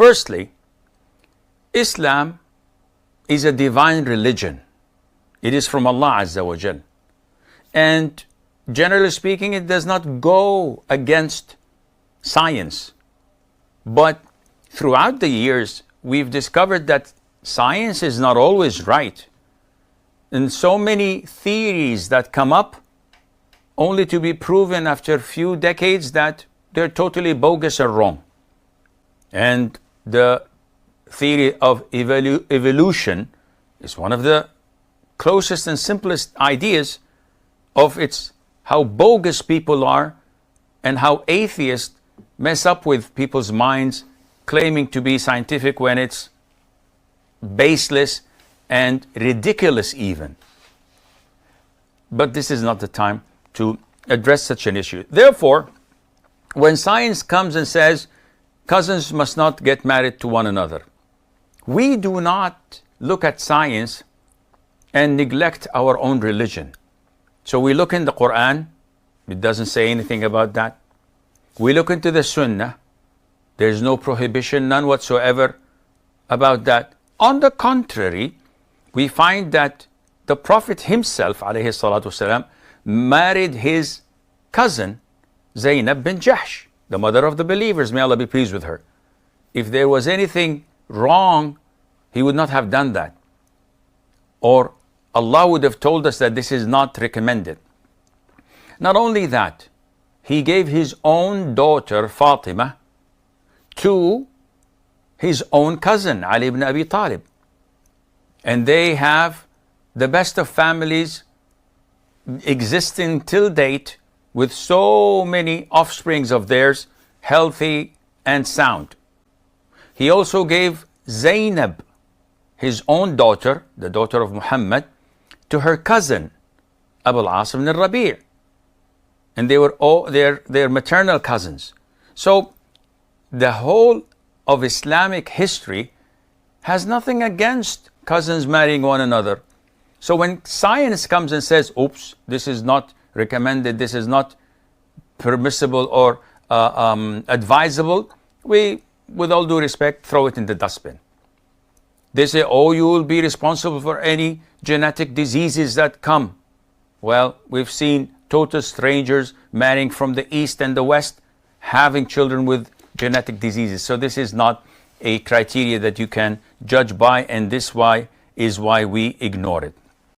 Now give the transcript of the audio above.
Firstly, Islam is a divine religion. It is from Allah Azza wa Jal. And generally speaking, it does not go against science. But throughout the years, we've discovered that science is not always right. And so many theories that come up only to be proven after a few decades that they're totally bogus or wrong. And the theory of evolution is one of the closest and simplest ideas of its how bogus people are and how atheists mess up with people's minds, claiming to be scientific when it's baseless and ridiculous even. But this is not the time to address such an issue. Therefore, when science comes and says cousins must not get married to one another, we do not look at science and neglect our own religion. So we look in the Quran, it doesn't say anything about that. We look into the Sunnah, there's no prohibition, none whatsoever about that. On the contrary, we find that the Prophet himself, alayhi salatu wasalam, married his cousin, Zainab bin Jahsh, the mother of the believers, may Allah be pleased with her. If there was anything wrong, he would not have done that. Or Allah would have told us that this is not recommended. Not only that, he gave his own daughter, Fatima, to his own cousin, Ali ibn Abi Talib. And they have the best of families existing till date with so many offsprings of theirs, healthy and sound. He also gave Zainab, his own daughter, the daughter of Muhammad, to her cousin, Abu al-Asim al-Rabi'. And they were all their maternal cousins. So the whole of Islamic history has nothing against cousins marrying one another. So when science comes and says, oops, this is not recommended, this is not permissible or advisable, we, with all due respect, throw it in the dustbin. They say, oh, you will be responsible for any genetic diseases that come. Well, we've seen total strangers marrying from the East and the West, having children with genetic diseases. So this is not a criteria that you can judge by, and this is why we ignore it.